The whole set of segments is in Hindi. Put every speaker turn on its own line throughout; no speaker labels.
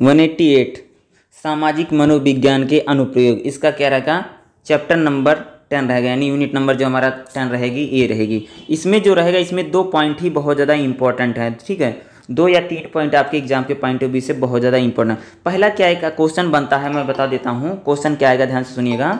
188 सामाजिक मनोविज्ञान के अनुप्रयोग, इसका क्या रहेगा, चैप्टर नंबर 10 रहेगा, यानी यूनिट नंबर जो हमारा 10 रहेगी ये रहेगी। इसमें जो रहेगा, इसमें 2 पॉइंट ही बहुत ज़्यादा इंपॉर्टेंट है, ठीक है, 2 या 3 पॉइंट आपके एग्जाम के पॉइंट ऑफ व्यू से बहुत ज़्यादा इंपॉर्टेंट। पहला क्या है, क्वेश्चन बनता है, मैं बता देता हूँ क्वेश्चन क्या आएगा, ध्यान से सुनिएगा।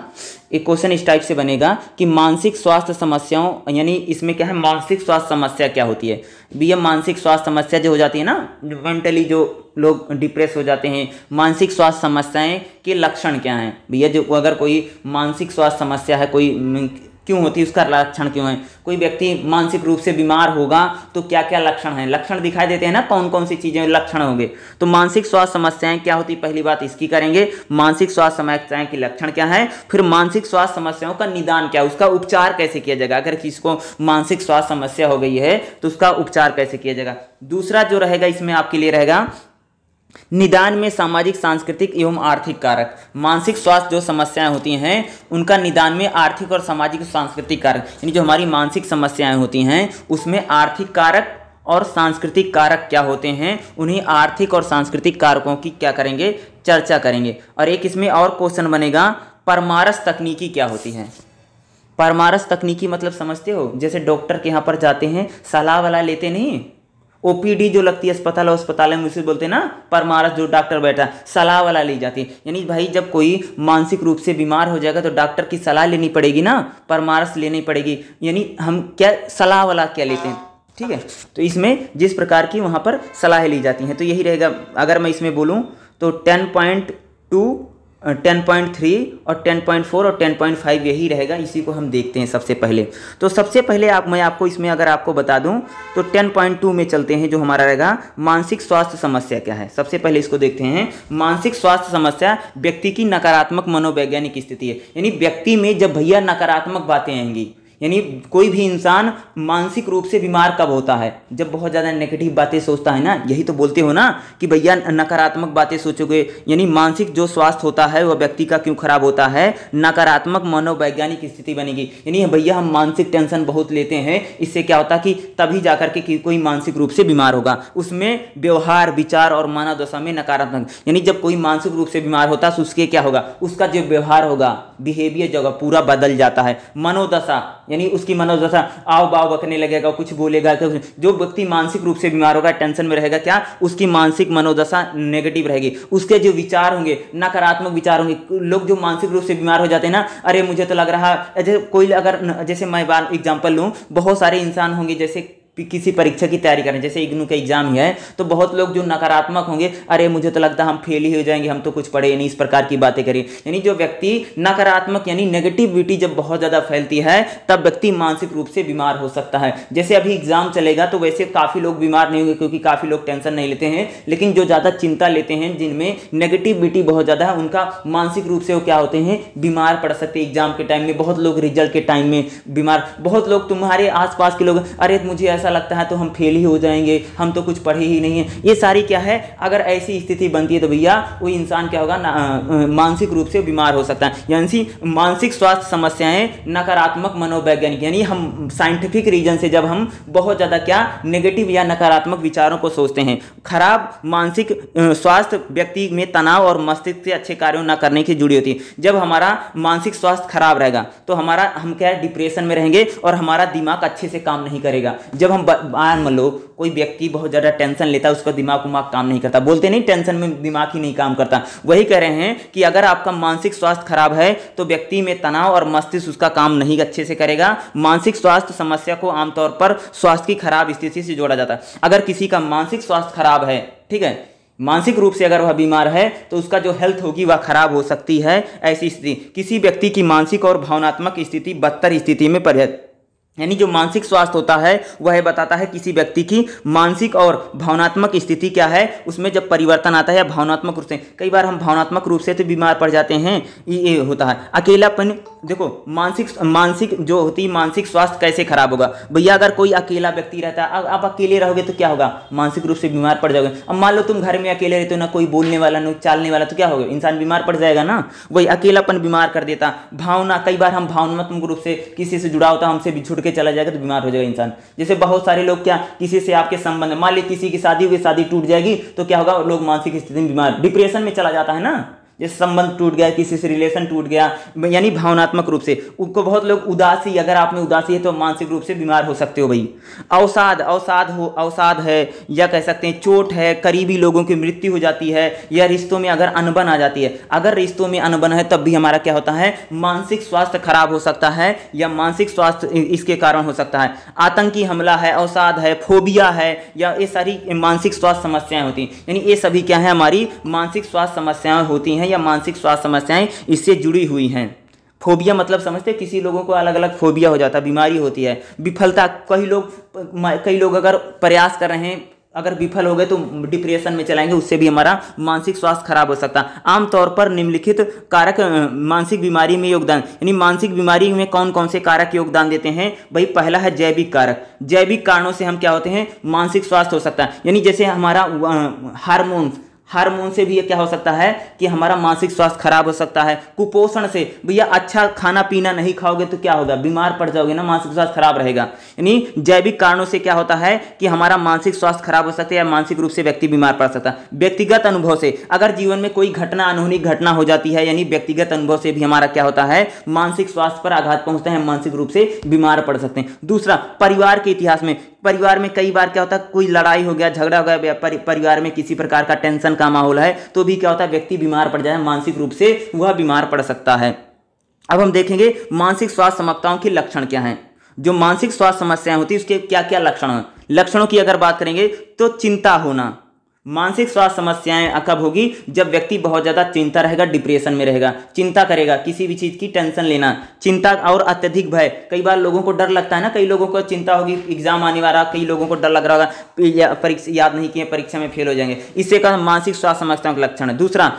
एक क्वेश्चन इस टाइप से बनेगा कि मानसिक स्वास्थ्य समस्याओं, यानी इसमें क्या है, मानसिक स्वास्थ्य समस्या क्या होती है। भैया मानसिक स्वास्थ्य समस्या जो हो जाती है ना, मेंटली जो लोग डिप्रेस हो जाते हैं, मानसिक स्वास्थ्य समस्याएं के लक्षण क्या हैं भैया। जो अगर कोई मानसिक स्वास्थ्य समस्या है, कोई क्यों होती है, उसका लक्षण क्यों है, कोई व्यक्ति मानसिक रूप से बीमार होगा तो क्या क्या लक्षण हैं, लक्षण दिखाई देते हैं ना, कौन कौन सी चीजें लक्षण होंगे। तो मानसिक स्वास्थ्य समस्याएं क्या होती है, पहली बात इसकी करेंगे, मानसिक स्वास्थ्य समस्याएं के लक्षण क्या है, फिर मानसिक स्वास्थ्य समस्याओं का निदान क्या है, उसका उपचार कैसे किया जाएगा, अगर किसी को मानसिक स्वास्थ्य समस्या हो गई है तो उसका उपचार कैसे किया जाएगा। दूसरा जो रहेगा इसमें आपके लिए रहेगा निदान में सामाजिक सांस्कृतिक एवं आर्थिक कारक। मानसिक स्वास्थ्य जो समस्याएं होती हैं उनका निदान में आर्थिक और सामाजिक सांस्कृतिक कारक, यानी जो हमारी मानसिक समस्याएं होती हैं उसमें आर्थिक कारक और सांस्कृतिक कारक क्या होते हैं, उन्हीं आर्थिक और सांस्कृतिक कारकों की क्या करेंगे, चर्चा करेंगे। और एक इसमें और क्वेश्चन बनेगा, परामर्श तकनीकी क्या होती है। परामर्श तकनीकी मतलब समझते हो, जैसे डॉक्टर के यहाँ पर जाते हैं, सलाह वाला लेते नहीं, ओपीडी जो लगती है अस्पताल में उसे बोलते हैं ना परामर्श, जो डॉक्टर बैठा है सलाह वाला ली जाती है। यानी भाई जब कोई मानसिक रूप से बीमार हो जाएगा तो डॉक्टर की सलाह लेनी पड़ेगी ना, परामर्श लेनी पड़ेगी, यानी हम क्या सलाह वाला क्या लेते हैं, ठीक है। तो इसमें जिस प्रकार की वहाँ पर सलाह ली जाती हैं तो यही रहेगा। अगर मैं इसमें बोलूँ तो 10.2, 10.3 और 10.4 और 10.5 यही रहेगा। इसी को हम देखते हैं सबसे पहले। तो सबसे पहले मैं आपको इसमें अगर आपको बता दूं तो 10.2 में चलते हैं, जो हमारा रहेगा मानसिक स्वास्थ्य समस्या क्या है। सबसे पहले इसको देखते हैं। मानसिक स्वास्थ्य समस्या व्यक्ति की नकारात्मक मनोवैज्ञानिक स्थिति है, यानी व्यक्ति में जब भैया नकारात्मक बातें आएंगी, यानी कोई भी इंसान मानसिक रूप से बीमार कब होता है, जब बहुत ज़्यादा नेगेटिव बातें सोचता है ना। यही तो बोलते हो ना कि भैया नकारात्मक बातें सोचोगे, यानी मानसिक जो स्वास्थ्य होता है वह व्यक्ति का क्यों खराब होता है, नकारात्मक मनोवैज्ञानिक स्थिति बनेगी। यानी भैया हम मानसिक टेंशन बहुत लेते हैं, इससे क्या होता कि तभी जाकर के कोई मानसिक रूप से बीमार होगा। उसमें व्यवहार, विचार और मानव दशा में नकारात्मक, यानी जब कोई मानसिक रूप से बीमार होता है तो उसके क्या होगा, उसका जो व्यवहार होगा, बिहेवियर जो पूरा बदल जाता है। मनोदशा, यानी उसकी मनोदशा आओ बाव बकने लगेगा, कुछ बोलेगा। जो व्यक्ति मानसिक रूप से बीमार होगा, टेंशन में रहेगा, क्या उसकी मानसिक मनोदशा नेगेटिव रहेगी। उसके जो विचार होंगे नकारात्मक विचार होंगे। लोग जो मानसिक रूप से बीमार हो जाते हैं ना, अरे मुझे तो लग रहा है, कोई अगर जैसे मैं एग्जांपल लूं, बहुत सारे इंसान होंगे जैसे किसी परीक्षा की तैयारी करें, जैसे इग्नू का एग्जाम ही है, तो बहुत लोग जो नकारात्मक होंगे, अरे मुझे तो लगता है हम फेल ही हो जाएंगे, हम तो कुछ पढ़े नहीं, इस प्रकार की बातें करिए। यानी जो व्यक्ति नकारात्मक यानी नेगेटिविटी जब बहुत ज़्यादा फैलती है तब व्यक्ति मानसिक रूप से बीमार हो सकता है। जैसे अभी एग्जाम चलेगा तो वैसे काफ़ी लोग बीमार नहीं होंगे क्योंकि काफ़ी लोग टेंशन नहीं लेते हैं, लेकिन जो ज़्यादा चिंता लेते हैं, जिनमें नेगेटिविटी बहुत ज़्यादा है, उनका मानसिक रूप से वो क्या होते हैं, बीमार पड़ सकते हैं। एग्जाम के टाइम में बहुत लोग, रिजल्ट के टाइम में बीमार, बहुत लोग तुम्हारे आसपास के लोग, अरे मुझे ऐसा लगता है तो हम फेल ही हो जाएंगे, हम तो कुछ पढ़े ही नहीं है। ये सारी क्या है, अगर ऐसी स्थिति बनती है तो भैया वो इंसान क्या होगा, मानसिक रूप से बीमार हो सकता है। यानी मानसिक स्वास्थ्य समस्याएं नकारात्मक मनोवैज्ञानिक, यानी हम साइंटिफिक रीजन से जब हम बहुत ज़्यादा क्या नेगेटिव या नकारात्मक विचारों को सोचते हैं। खराब मानसिक स्वास्थ्य व्यक्ति में तनाव और मस्तिष्क से अच्छे कार्यों न करने की जुड़ी होती है। जब हमारा मानसिक स्वास्थ्य खराब रहेगा तो हम क्या डिप्रेशन में रहेंगे और हमारा दिमाग अच्छे से काम नहीं करेगा। जब हम मान लो कोई व्यक्ति बहुत ज़्यादा टेंशन लेता है, उसका दिमाग काम नहीं करता, बोलते नहीं टेंशन में दिमाग ही नहीं काम करता। वही कह रहे हैं कि अगर आपका मानसिक स्वास्थ्य खराब है तो व्यक्ति में तनाव और मस्तिष्क उसका काम नहीं अच्छे से करेगा। मानसिक स्वास्थ्य समस्या को आमतौर पर स्वास्थ्य की खराब स्थिति से जोड़ा जाता है। अगर किसी का मानसिक स्वास्थ्य खराब है, ठीक है, मानसिक रूप से अगर वह बीमार है तो उसका जो हेल्थ होगी वह खराब हो सकती है। ऐसी स्थिति किसी व्यक्ति की मानसिक और भावनात्मक स्थिति बदतर स्थिति में यानी जो मानसिक स्वास्थ्य होता है वह बताता है किसी व्यक्ति की मानसिक और भावनात्मक स्थिति क्या है, उसमें जब परिवर्तन आता है या भावनात्मक रूप से, कई बार हम भावनात्मक रूप से तो बीमार पड़ जाते हैं, ये होता है। अकेलापन देखो मानसिक जो होती है, मानसिक स्वास्थ्य कैसे खराब होगा भैया, अगर कोई अकेला व्यक्ति रहता है, आप अकेले रहोगे तो क्या होगा, मानसिक रूप से बीमार पड़ जाओगे। अब मान लो तुम घर में अकेले रहते हो, ना कोई बोलने वाला ना चालने वाला, तो क्या होगा, इंसान बीमार पड़ जाएगा ना। वही अकेलापन बीमार कर देता। भावना, कई बार हम भावनात्मक रूप से किसी से जुड़ा होता है, हमसे बिछुड़ के चला जाएगा तो बीमार हो जाएगा इंसान। जैसे बहुत सारे लोग क्या, किसी से आपके संबंध, मान ली किसी की शादी हुई, शादी टूट जाएगी तो क्या होगा, लोग मानसिक स्थिति में बीमार, डिप्रेशन में चला जाता है ना। जैसे संबंध टूट गया, किसी से रिलेशन टूट गया, यानी भावनात्मक रूप से उनको, बहुत लोग उदासी, अगर आप में उदासी है तो मानसिक रूप से बीमार हो सकते हो भाई। अवसाद है, या कह सकते हैं चोट है, करीबी लोगों की मृत्यु हो जाती है, या रिश्तों में अगर अनबन आ जाती है। अगर रिश्तों में अनबन है तब भी हमारा क्या होता है, मानसिक स्वास्थ्य खराब हो सकता है, या मानसिक स्वास्थ्य इसके कारण हो सकता है। आतंकी हमला है, अवसाद है, फोबिया है, या ये सारी मानसिक स्वास्थ्य समस्याएं होती हैं। यानी ये सभी क्या है, हमारी मानसिक स्वास्थ्य समस्याएं होती हैं, या मानसिक स्वास्थ्य समस्याएं इससे जुड़ी हुई हैं। फोबिया मतलब समझते हैं, किसी लोगों को अलग अलग फोबिया हो जाता है, बीमारी होती है। विफलता, कई लोग अगर प्रयास कर रहे हैं, अगर विफल हो गए तो डिप्रेशन में चलाएंगे, उससे भी हमारा मानसिक स्वास्थ्य खराब हो सकता है। आमतौर पर निम्नलिखित कारक मानसिक बीमारी में योगदान, यानी मानसिक बीमारी में कौन कौन से कारक योगदान देते हैं भाई। पहला है जैविक कारक। जैविक कारणों से हम क्या होते हैं, मानसिक स्वास्थ्य हो सकता है। यानी जैसे हमारा हार्मोन से भी ये क्या हो सकता है कि हमारा मानसिक स्वास्थ्य खराब हो सकता है। कुपोषण से, भैया अच्छा खाना पीना नहीं खाओगे तो क्या होगा, बीमार पड़ जाओगे ना, मानसिक स्वास्थ्य खराब रहेगा। यानी जैविक कारणों से क्या होता है कि हमारा मानसिक स्वास्थ्य खराब हो सकता है, या मानसिक रूप से व्यक्ति बीमार पड़ सकता है। व्यक्तिगत अनुभव से, अगर जीवन में कोई घटना, अनहोनी घटना हो जाती है, यानी व्यक्तिगत अनुभव से भी हमारा क्या होता है, मानसिक स्वास्थ्य पर आघात पहुंचता है, मानसिक रूप से बीमार पड़ सकते हैं। दूसरा, परिवार के इतिहास में, परिवार में कई बार क्या होता है, कोई लड़ाई हो गया, झगड़ा हो गया, परिवार में किसी प्रकार का टेंशन का माहौल है, तो भी क्या होता है, व्यक्ति बीमार पड़ जाए, मानसिक रूप से वह बीमार पड़ सकता है। अब हम देखेंगे मानसिक स्वास्थ्य समस्याओं के लक्षण क्या हैं। जो मानसिक स्वास्थ्य समस्याएं होती है उसके क्या क्या लक्षण हैं। लक्षणों की अगर बात करेंगे तो चिंता होना। मानसिक स्वास्थ्य समस्याएं कब होगी, जब व्यक्ति बहुत ज्यादा चिंता रहेगा, डिप्रेशन में रहेगा, चिंता करेगा, किसी भी चीज की टेंशन लेना, चिंता और अत्यधिक भय। कई बार लोगों को डर लगता है ना, कई लोगों को चिंता होगी, एग्जाम आने वाला, कई लोगों को डर लग रहा होगा, परीक्षा याद नहीं किए, परीक्षा में फेल हो जाएंगे, इससे का मानसिक स्वास्थ्य समस्याओं का लक्षण है। दूसरा,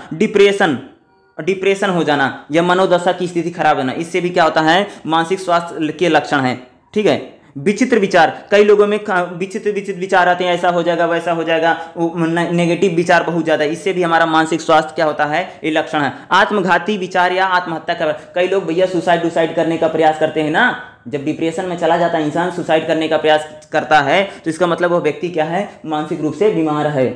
डिप्रेशन हो जाना या मनोदशा की स्थिति खराब होना, इससे भी क्या होता है, मानसिक स्वास्थ्य के लक्षण है। ठीक है। विचित्र विचार, कई लोगों में विचित्र विचार आते हैं, ऐसा हो जाएगा, वैसा हो जाएगा, नेगेटिव विचार बहुत ज्यादा, इससे भी हमारा मानसिक स्वास्थ्य क्या होता है, ये लक्षण है। आत्मघाती विचार या आत्महत्या का, कई लोग भैया सुसाइड करने का प्रयास करते हैं ना। जब डिप्रेशन में चला जाता है इंसान, सुसाइड करने का प्रयास करता है, तो इसका मतलब वो व्यक्ति क्या है, मानसिक रूप से बीमार है।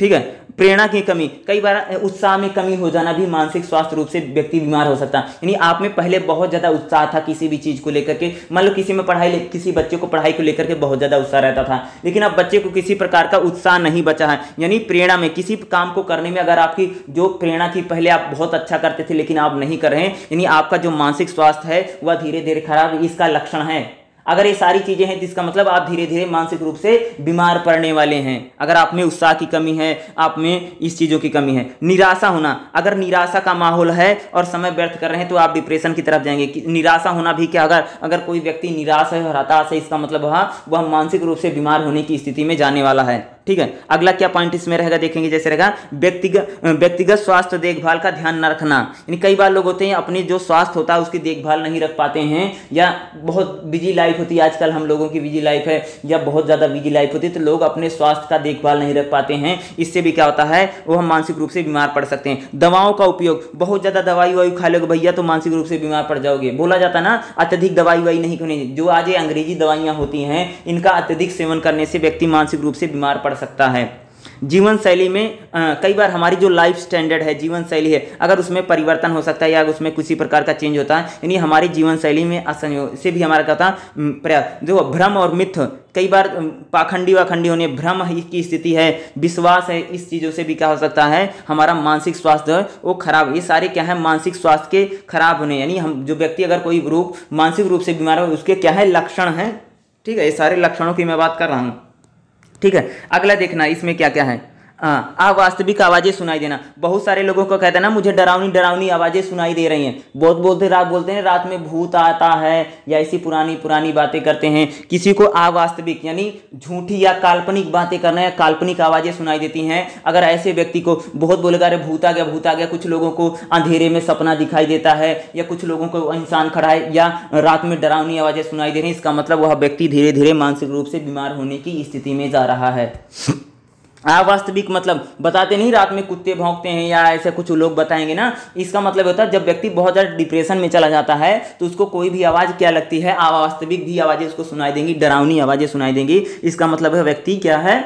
ठीक है। प्रेरणा की कमी, कई बार उत्साह में कमी हो जाना भी मानसिक स्वास्थ्य रूप से व्यक्ति बीमार हो सकता है। यानी आप में पहले बहुत ज्यादा उत्साह था किसी भी चीज को लेकर के, मान लो किसी बच्चे को पढ़ाई को लेकर के बहुत ज्यादा उत्साह रहता था, लेकिन अब बच्चे को किसी प्रकार का उत्साह नहीं बचा है। यानी प्रेरणा में, किसी काम को करने में अगर आपकी जो प्रेरणा की, पहले आप बहुत अच्छा करते थे लेकिन आप नहीं कर रहे हैं, यानी आपका जो मानसिक स्वास्थ्य है वह धीरे धीरे खराब, इसका लक्षण है। अगर ये सारी चीजें हैं तो इसका मतलब आप धीरे धीरे मानसिक रूप से बीमार पड़ने वाले हैं। अगर आप में उत्साह की कमी है, आप में इस चीजों की कमी है। निराशा होना, अगर निराशा का माहौल है और समय व्यर्थ कर रहे हैं तो आप डिप्रेशन की तरफ जाएंगे। निराशा होना भी क्या, अगर कोई व्यक्ति निराश है और हताश है, इसका मतलब वह मानसिक रूप से बीमार होने की स्थिति में जाने वाला है। ठीक है। अगला क्या पॉइंट इसमें रहेगा देखेंगे, जैसे रहेगा व्यक्तिगत स्वास्थ्य देखभाल का ध्यान न रखना। यानी कई बार लोग होते हैं अपने जो स्वास्थ्य होता है उसकी देखभाल नहीं रख पाते हैं, या बहुत बिजी लाइफ होती है, आजकल हम लोगों की बिजी लाइफ है या बहुत ज़्यादा बिजी लाइफ होती है, तो लोग अपने स्वास्थ्य का देखभाल नहीं रख पाते हैं। इससे भी क्या होता है, वो हम मानसिक रूप से बीमार पड़ सकते हैं। दवाओं का उपयोग, बहुत ज़्यादा दवाई खा लोगे भैया तो मानसिक रूप से बीमार पड़ जाओगे। बोला जाता ना, अत्यधिक दवाई नहीं खानी। जो आज ये अंग्रेजी दवाइयाँ होती हैं, इनका अत्यधिक सेवन करने से व्यक्ति मानसिक रूप से बीमार पड़ सकता है। जीवन शैली में कई बार हमारी जो लाइफ स्टैंडर्ड है, जीवन शैली है, अगर उसमें परिवर्तन हो सकता है या उसमें किसी प्रकार का चेंज होता है, यानी हमारी जीवन शैली में असंयोग से भी हमारा क्या होता है, प्रयास। जो भ्रम और मिथ, कई बार पाखंडी होने, भ्रम की स्थिति है, विश्वास है, इस चीज़ों से भी क्या हो सकता है, हमारा मानसिक स्वास्थ्य वो खराब। ये सारे क्या है, मानसिक स्वास्थ्य के खराब होने, यानी हम जो व्यक्ति अगर कोई मानसिक रूप से बीमार हो उसके क्या है, लक्षण है। ठीक है। ये सारे लक्षणों की मैं बात कर रहा हूँ। ठीक है। अगला देखना इसमें क्या क्या है। अवास्तविक आवाज़ें सुनाई देना। बहुत सारे लोगों को कहते हैं ना, मुझे डरावनी डरावनी आवाज़ें सुनाई दे रही हैं। बहुत बोलते हैं रात में भूत आता है, या ऐसी पुरानी पुरानी बातें करते हैं। किसी को अवास्तविक यानी झूठी या काल्पनिक बातें करना या काल्पनिक आवाज़ें सुनाई देती हैं। अगर ऐसे व्यक्ति को बहुत बोलेगा अरे भूत आ गया भूत आ गया, कुछ लोगों को अंधेरे में सपना दिखाई देता है, या कुछ लोगों को इंसान खड़ा है, या रात में डरावनी आवाज़ें सुनाई दे रही हैं, इसका मतलब वह व्यक्ति धीरे धीरे मानसिक रूप से बीमार होने की स्थिति में जा रहा है। अवास्तविक मतलब बताते नहीं रात में कुत्ते भौंकते हैं या ऐसे कुछ लोग बताएंगे ना, इसका मतलब होता है जब व्यक्ति बहुत ज़्यादा डिप्रेशन में चला जाता है तो उसको कोई भी आवाज़ क्या लगती है, अवास्तविक भी आवाज़ें उसको सुनाई देंगी, डरावनी आवाज़ें सुनाई देंगी। इसका मतलब है व्यक्ति क्या है,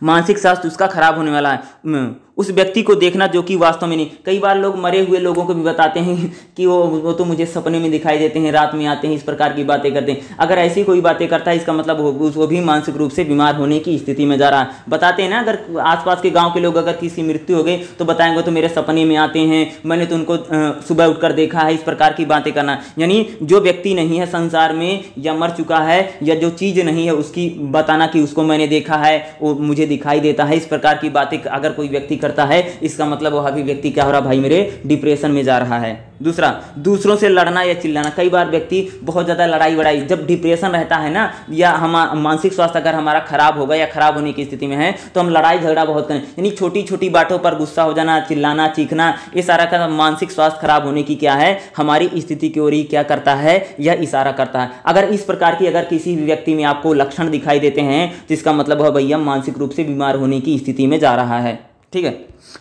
मानसिक स्वास्थ्य उसका खराब होने वाला है। उस व्यक्ति को देखना जो कि वास्तव में नहीं। कई बार लोग मरे हुए लोगों को भी बताते हैं कि वो तो मुझे सपने में दिखाई देते हैं, रात में आते हैं, इस प्रकार की बातें करते हैं। अगर ऐसी कोई बातें करता है इसका मतलब वो भी मानसिक रूप से बीमार होने की स्थिति में जा रहा है। बताते हैं ना, अगर आसपास के गाँव के लोग अगर किसी मृत्यु हो गई तो बताएंगे तो मेरे सपने में आते हैं, मैंने तो उनको सुबह उठकर देखा है, इस प्रकार की बातें करना। यानी जो व्यक्ति नहीं है संसार में या मर चुका है या जो चीज़ नहीं है उसकी बताना कि उसको मैंने देखा है, वो मुझे दिखाई देता है, इस प्रकार की बातें अगर कोई व्यक्ति करता है इसका मतलब वह भी व्यक्ति क्या हो रहा भाई, मेरे डिप्रेशन में जा रहा है। दूसरा, दूसरों से लड़ना या चिल्लाना। कई बार व्यक्ति बहुत ज़्यादा लड़ाई वड़ाई, जब डिप्रेशन रहता है ना, या हम मानसिक स्वास्थ्य अगर हमारा खराब होगा या खराब होने की स्थिति में है तो हम लड़ाई झगड़ा बहुत करें, यानी छोटी छोटी बातों पर गुस्सा हो जाना, चिल्लाना, चीखना, ये सारा का मानसिक स्वास्थ्य खराब होने की क्या है, हमारी स्थिति की ओर ही क्या करता है, यह इशारा करता है। अगर इस प्रकार की अगर किसी भी व्यक्ति में आपको लक्षण दिखाई देते हैं तो इसका मतलब है भैया मानसिक रूप से बीमार होने की स्थिति में जा रहा है। ठीक है।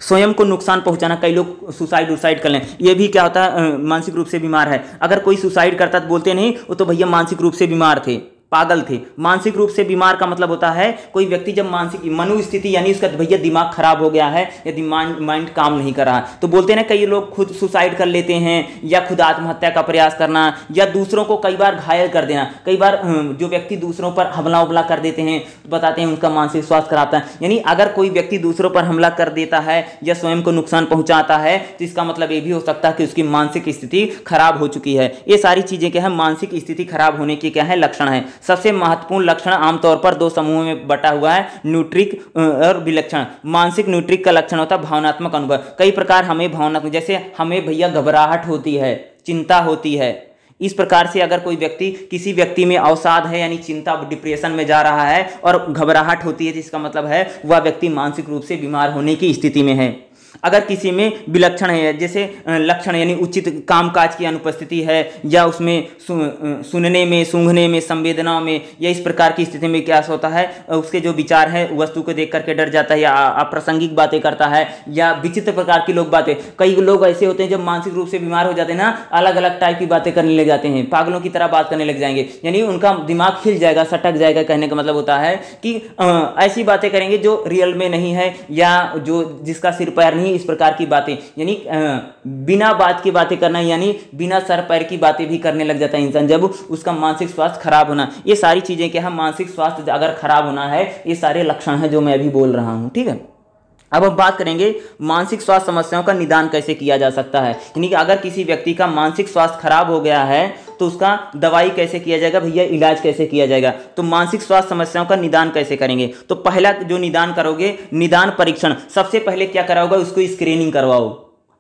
स्वयं को नुकसान पहुंचाना, कई लोग सुसाइड कर लें, ये भी क्या होता है, मानसिक रूप से बीमार है। अगर कोई सुसाइड करता तो बोलते नहीं वो तो भैया मानसिक रूप से बीमार थे, पागल थे। मानसिक रूप से बीमार का मतलब होता है कोई व्यक्ति जब मानसिक मनोस्थिति यानी उसका भैया दिमाग खराब हो गया है, यदि माइंड काम नहीं कर रहा है, तो बोलते हैं ना कई लोग खुद सुसाइड कर लेते हैं या खुद आत्महत्या का प्रयास करना या दूसरों को कई बार घायल कर देना। कई बार जो व्यक्ति दूसरों पर हमला उमला कर देते हैं बताते हैं उनका मानसिक स्वास्थ्य खराब है। यानी अगर कोई व्यक्ति दूसरों पर हमला कर देता है या स्वयं को नुकसान पहुंचाता है तो इसका मतलब ये भी हो सकता है कि उसकी मानसिक स्थिति खराब हो चुकी है। ये सारी चीजें क्या है, मानसिक स्थिति खराब होने की क्या है, लक्षण है। सबसे महत्वपूर्ण लक्षण आमतौर पर दो समूहों में बटा हुआ है, न्यूट्रिक और विलक्षण। मानसिक न्यूट्रिक का लक्षण होता है भावनात्मक अनुभव। कई प्रकार हमें भावनात्मक, जैसे हमें भैया घबराहट होती है, चिंता होती है, इस प्रकार से अगर कोई व्यक्ति, किसी व्यक्ति में अवसाद है यानी चिंता, डिप्रेशन में जा रहा है और घबराहट होती है तो इसका मतलब है वह व्यक्ति मानसिक रूप से बीमार होने की स्थिति में है। अगर किसी में विलक्षण है, जैसे लक्षण यानी उचित कामकाज की अनुपस्थिति है या उसमें सुनने में, सूंघने में, संवेदनाओं में या इस प्रकार की स्थिति में क्या होता है, उसके जो विचार है वस्तु को देख करके डर जाता है या अप्रासंगिक बातें करता है या विचित्र प्रकार की लोग बातें। कई लोग ऐसे होते हैं जब मानसिक रूप से बीमार हो जाते हैं ना, अलग अलग टाइप की बातें करने लग जाते हैं, पागलों की तरह बात करने लग जाएंगे, यानी उनका दिमाग खिल जाएगा, सटक जाएगा। कहने का मतलब होता है कि ऐसी बातें करेंगे जो रियल में नहीं है या जो जिसका सिर पैर नहीं, इस प्रकार की बातें, यानी बिना बात की बातें करना, यानी बिना सर पैर की बातें भी करने लग जाता है इंसान जब उसका मानसिक स्वास्थ्य खराब होना। ये सारी चीजें क्या है, मानसिक स्वास्थ्य अगर खराब होना है, ये सारे लक्षण हैं जो मैं अभी बोल रहा हूं। ठीक है। अब हम बात करेंगे मानसिक स्वास्थ्य समस्याओं का निदान कैसे किया जा सकता है, यानी कि अगर किसी व्यक्ति का मानसिक स्वास्थ्य खराब हो गया है तो उसका दवाई कैसे किया जाएगा, भैया इलाज कैसे किया जाएगा। तो मानसिक स्वास्थ्य समस्याओं का निदान कैसे करेंगे, तो पहला जो निदान करोगे, निदान परीक्षण। सबसे पहले क्या कराओगे, उसको स्क्रीनिंग करवाओ।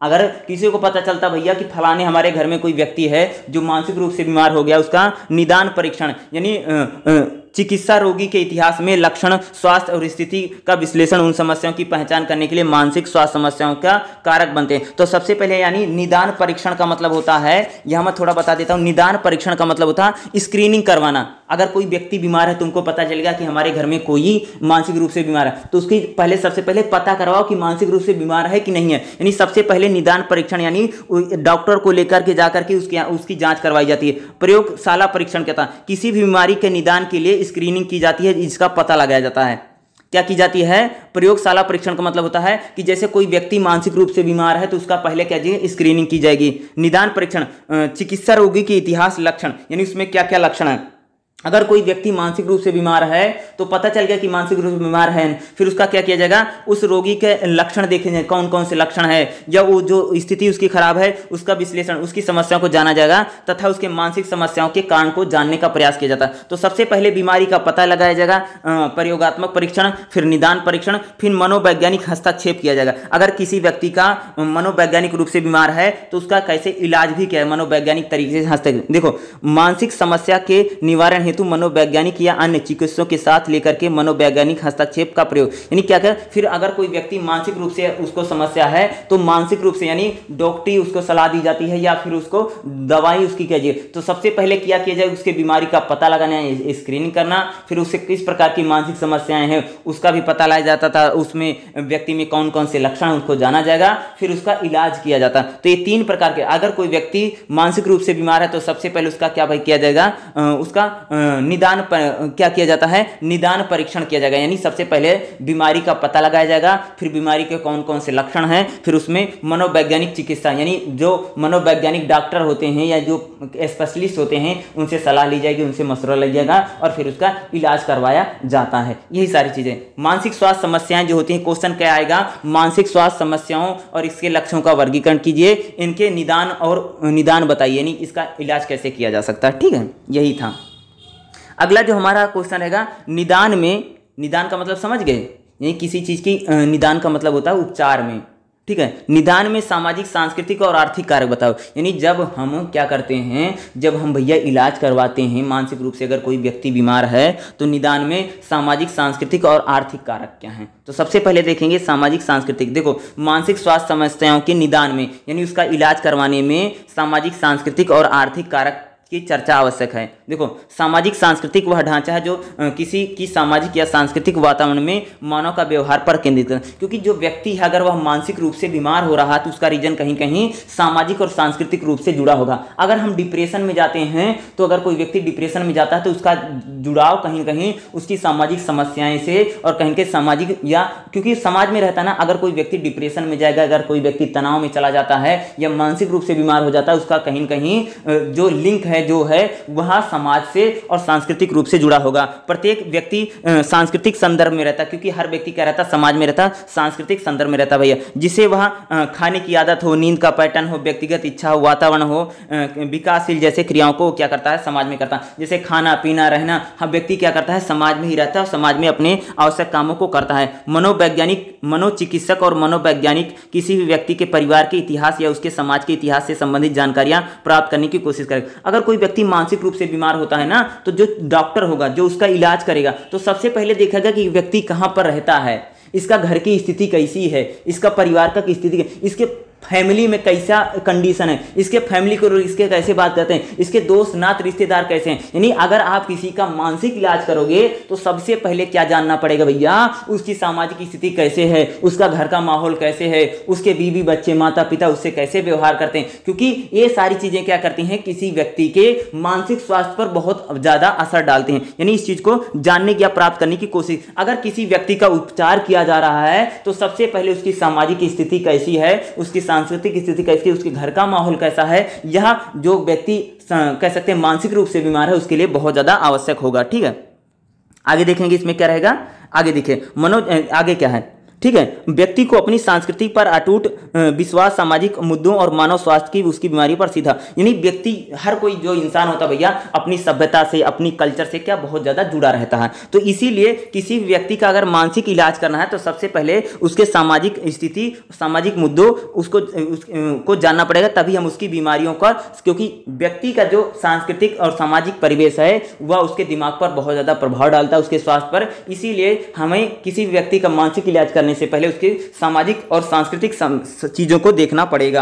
अगर किसी को पता चलता भैया कि फलाने हमारे घर में कोई व्यक्ति है जो मानसिक रूप से बीमार हो गया, उसका निदान परीक्षण यानी चिकित्सा रोगी के इतिहास में लक्षण, स्वास्थ्य और स्थिति का विश्लेषण, उन समस्याओं की पहचान करने के लिए मानसिक स्वास्थ्य समस्याओं का कारक बनते हैं। तो सबसे पहले यानी निदान परीक्षण का मतलब होता है, यह मैं थोड़ा बता देता हूं, निदान परीक्षण का मतलब होता है स्क्रीनिंग करवाना। अगर कोई व्यक्ति बीमार है, तुमको पता चलेगा कि हमारे घर में कोई मानसिक रूप से बीमार है, तो उसकी सबसे पहले पता करवाओ कि मानसिक रूप से बीमार है कि नहीं है। यानी सबसे पहले निदान परीक्षण यानी डॉक्टर को लेकर के जाकर के उसकी जांच करवाई जाती है। प्रयोगशाला परीक्षण कहता है, किसी भी बीमारी के निदान के लिए स्क्रीनिंग की जाती है, इसका पता लगाया जाता है। क्या की जाती है, प्रयोगशाला परीक्षण का मतलब होता है कि जैसे कोई व्यक्ति मानसिक रूप से बीमार है तो उसका पहले क्या जाएगी, स्क्रीनिंग की जाएगी। निदान परीक्षण, चिकित्सा रोगी के इतिहास, लक्षण, यानी उसमें क्या क्या लक्षण है, अगर कोई व्यक्ति मानसिक रूप से बीमार है तो पता चल गया कि मानसिक रूप से बीमार है, फिर उसका क्या किया जाएगा, उस रोगी के लक्षण देखे जाए, कौन कौन से लक्षण है, या वो जो स्थिति उसकी खराब है उसका विश्लेषण, उसकी समस्याओं को जाना जाएगा तथा उसके मानसिक समस्याओं के कारण को जानने का प्रयास किया जाता है। तो सबसे पहले बीमारी का पता लगाया जाएगा, प्रयोगात्मक परीक्षण, फिर निदान परीक्षण, फिर मनोवैज्ञानिक हस्तक्षेप किया जाएगा। अगर किसी व्यक्ति का मनोवैज्ञानिक रूप से बीमार है तो उसका कैसे इलाज भी किया है, मनोवैज्ञानिक तरीके से हस्तक्षेप। देखो, मानसिक समस्या के निवारण हेतु मनोवैज्ञानिक या अन्य चिकित्सकों के साथ लेकर के मनोवैज्ञानिक हस्तक्षेप का प्रयोग, यानी क्या कर, फिर अगर कोई व्यक्ति मानसिक रूप से उसको समस्या है तो मानसिक रूप से यानी डॉक्टरी उसको सलाह दी जाती है या फिर उसको दवाई उसकी कीजिए। तो सबसे पहले क्या किया जाए, उसके बीमारी का पता लगाना, स्क्रीनिंग करना, फिर उससे किस प्रकार की मानसिक समस्याएं हैं उसका भी पता लगाया जाता था, उसमें व्यक्ति में कौन कौन से लक्षण उसको जाना जाएगा, फिर उसका इलाज किया जाता। तो ये 3 प्रकार के, अगर कोई व्यक्ति मानसिक रूप से बीमार है तो सबसे पहले उसका क्या भाई किया जाएगा, उसका निदान क्या किया जाता है, निदान परीक्षण किया जाएगा, यानी सबसे पहले बीमारी का पता लगाया जाएगा, फिर बीमारी के कौन कौन से लक्षण हैं, फिर उसमें मनोवैज्ञानिक चिकित्सा, यानी जो मनोवैज्ञानिक डॉक्टर होते हैं या जो स्पेशलिस्ट होते हैं उनसे सलाह ली जाएगी, उनसे मशवरा लिया जाएगा और फिर उसका इलाज करवाया जाता है। यही सारी चीजें। मानसिक स्वास्थ्य समस्याएं जो होती हैं, क्वेश्चन क्या आएगा, मानसिक स्वास्थ्य समस्याओं और इसके लक्षणों का वर्गीकरण कीजिए, इनके निदान बताइए, यानी इसका इलाज कैसे किया जा सकता है। ठीक है, यही था। अगला जो हमारा क्वेश्चन रहेगा, निदान का मतलब समझ गए, यानी किसी चीज की निदान का मतलब होता है उपचार में। ठीक है, निदान में सामाजिक, सांस्कृतिक और आर्थिक कारक बताओ, यानी जब हम क्या करते हैं, जब हम भैया इलाज करवाते हैं मानसिक रूप से अगर कोई व्यक्ति बीमार है तो निदान में सामाजिक, सांस्कृतिक और आर्थिक कारक क्या हैं। तो सबसे पहले देखेंगे सामाजिक सांस्कृतिक। देखो, मानसिक स्वास्थ्य समस्याओं के निदान में यानी उसका इलाज करवाने में सामाजिक, सांस्कृतिक और आर्थिक कारक की चर्चा आवश्यक है। देखो, सामाजिक सांस्कृतिक वह ढांचा है जो किसी की सामाजिक या सांस्कृतिक वातावरण में मानव का व्यवहार पर केंद्रित है, क्योंकि जो व्यक्ति है अगर वह मानसिक रूप से बीमार हो रहा है तो उसका रीजन कहीं कहीं सामाजिक और सांस्कृतिक रूप से जुड़ा होगा। अगर हम डिप्रेशन में जाते हैं तो अगर कोई व्यक्ति डिप्रेशन में जाता है तो उसका जुड़ाव कहीं कहीं उसकी सामाजिक समस्याएं से और कहीं के सामाजिक, या क्योंकि समाज में रहता है ना, अगर कोई व्यक्ति डिप्रेशन में जाएगा, अगर कोई व्यक्ति तनाव में चला जाता है या मानसिक रूप से बीमार हो जाता है, उसका कहीं कहीं जो लिंक है जो है वह समाज से और सांस्कृतिक रूप से जुड़ा होगा। प्रत्येक व्यक्ति सांस्कृतिक संदर्भ में रहता है, क्योंकि हर व्यक्ति क्या रहता है, समाज में रहता, सांस्कृतिक संदर्भ में रहता भैया, जिसे वह खाने की आदत हो, नींद का पैटर्न हो, व्यक्तिगत इच्छा हो, वातावरण हो, विकासशील जैसे क्रियाओं को क्या करता है, समाज में करता है। जैसे खाना पीना रहना, हर व्यक्ति क्या करता है, समाज में ही रहता है और समाज में अपने आवश्यक कामों को करता है। मनोवैज्ञानिक, मनोचिकित्सक और मनोवैज्ञानिक किसी भी व्यक्ति के परिवार के इतिहास या उसके समाज के इतिहास से संबंधित जानकारियां प्राप्त करने की कोशिश करेगा। अगर कोई व्यक्ति मानसिक रूप से बीमार होता है ना, तो जो डॉक्टर होगा जो उसका इलाज करेगा तो सबसे पहले देखेगा कि व्यक्ति कहां पर रहता है, इसका घर की स्थिति कैसी है, इसका परिवार का स्थिति, इसके फैमिली में कैसा कंडीशन है, इसके फैमिली को इसके कैसे बात करते हैं, इसके दोस्त नात रिश्तेदार कैसे हैं। यानी अगर आप किसी का मानसिक इलाज करोगे तो सबसे पहले क्या जानना पड़ेगा भैया, उसकी सामाजिक स्थिति कैसे है, उसका घर का माहौल कैसे है, उसके बीवी बच्चे माता पिता उससे कैसे व्यवहार करते हैं, क्योंकि ये सारी चीजें क्या करती हैं, किसी व्यक्ति के मानसिक स्वास्थ्य पर बहुत ज्यादा असर डालते हैं। यानी इस चीज को जानने या प्राप्त करने की कोशिश। अगर किसी व्यक्ति का उपचार किया जा रहा है तो सबसे पहले उसकी सामाजिक स्थिति कैसी है, उसकी सांस्कृतिक स्थिति कैसी है, उसके घर का माहौल कैसा है, यह जो व्यक्ति कह सकते हैं मानसिक रूप से बीमार है उसके लिए बहुत ज्यादा आवश्यक होगा। ठीक है, आगे देखेंगे इसमें क्या रहेगा, आगे देखिए आगे क्या है। ठीक है, व्यक्ति को अपनी संस्कृति पर अटूट विश्वास, सामाजिक मुद्दों और मानव स्वास्थ्य की उसकी बीमारी पर सीधा, यानी व्यक्ति, हर कोई जो इंसान होता है भैया अपनी सभ्यता से, अपनी कल्चर से क्या बहुत ज्यादा जुड़ा रहता है। तो इसीलिए किसी व्यक्ति का अगर मानसिक इलाज करना है तो सबसे पहले उसके सामाजिक स्थिति, सामाजिक मुद्दों उसको जानना पड़ेगा, तभी हम उसकी बीमारियों का, क्योंकि व्यक्ति का जो सांस्कृतिक और सामाजिक परिवेश है वह उसके दिमाग पर बहुत ज्यादा प्रभाव डालता है, उसके स्वास्थ्य पर। इसीलिए हमें किसी व्यक्ति का मानसिक इलाज करने से पहले उसके सामाजिक और सांस्कृतिक चीजों को देखना पड़ेगा।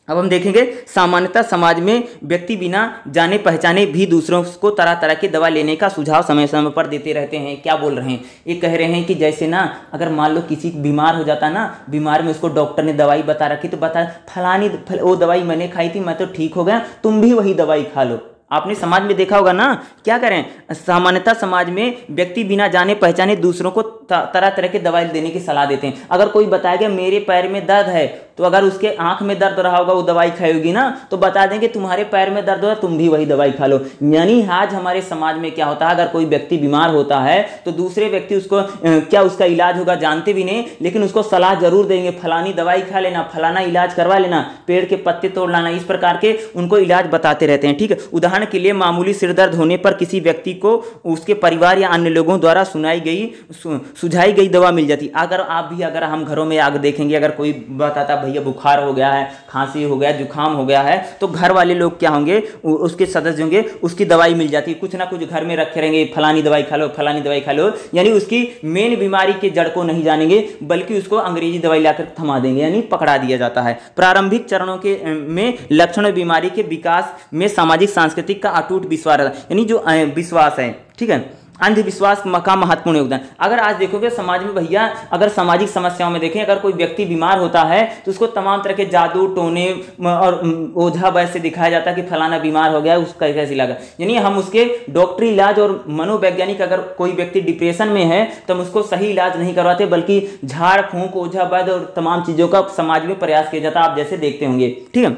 अब हम देखेंगे सामान्यतः समाज में व्यक्ति बिना जाने पहचाने भी दूसरों को तरह तरह की दवा लेने का सुझाव समय समय पर देते रहते हैं। क्या बोल रहे हैं, ये कह रहे हैं कि जैसे ना अगर मान लो किसी बीमार हो जाता ना, बीमार में उसको डॉक्टर ने दवाई बता रखी तो बता फलानी वो दवाई मैंने खाई थी, मैं तो ठीक हो गया, तुम भी वही दवाई खा लो। आपने समाज में देखा होगा ना, क्या करें, सामान्यतः समाज में व्यक्ति बिना जाने पहचाने दूसरों को तरह तरह के दवाई देने की सलाह देते हैं। अगर कोई बताएगा मेरे पैर में दर्द है तो अगर उसके आंख में दर्द रहा होगा वो दवाई खाएगी ना, तो बता देंगे तुम्हारे पैर में दर्द हो तुम भी वही दवाई खा लो। यानी आज हमारे समाज में क्या होता है, अगर कोई व्यक्ति बीमार होता है तो दूसरे व्यक्ति उसको क्या उसका इलाज होगा जानते भी नहीं, लेकिन उसको सलाह जरूर देंगे, फलानी दवाई खा लेना, फलाना इलाज करवा लेना, पेड़ के पत्ते तोड़ लाना, इस प्रकार के उनको इलाज बताते रहते हैं। ठीक है, उदाहरण के लिए मामूली सिरदर्द होने पर किसी व्यक्ति को उसके परिवार या अन्य लोगों द्वारा सुझाई गई दवा मिल जाती। अगर आप भी, अगर हम घरों में आग देखेंगे, अगर कोई बताता भैया बुखार हो गया है, खांसी हो गया, जुकाम हो गया है, तो घर वाले लोग क्या होंगे, उसके सदस्य होंगे, उसकी दवाई मिल जाती है, कुछ ना कुछ घर में रखे रहेंगे, फलानी दवाई खा लो, फलानी दवाई खा लो, यानी उसकी मेन बीमारी के जड़ को नहीं जानेंगे बल्कि उसको अंग्रेजी दवाई लाकर थमा देंगे, यानी पकड़ा दिया जाता है। प्रारंभिक चरणों के में लक्षण बीमारी के विकास में सामाजिक सांस्कृतिक का अटूट विश्वास, यानी जो विश्वास है, ठीक है, अंधविश्वास का महत्वपूर्ण योगदान। अगर आज देखोगे समाज में भैया, अगर सामाजिक समस्याओं में देखें, अगर कोई व्यक्ति बीमार होता है तो उसको तमाम तरह के जादू टोने और ओझा वैसे दिखाया जाता है कि फलाना बीमार हो गया, उसका कैसे इलाज, यानी हम उसके डॉक्टरी इलाज और मनोवैज्ञानिक, अगर कोई व्यक्ति डिप्रेशन में है तो हम उसको सही इलाज नहीं करवाते बल्कि झाड़ फूंक ओझा वैद्य और तमाम चीज़ों का समाज में प्रयास किया जाता है, आप जैसे देखते होंगे। ठीक है,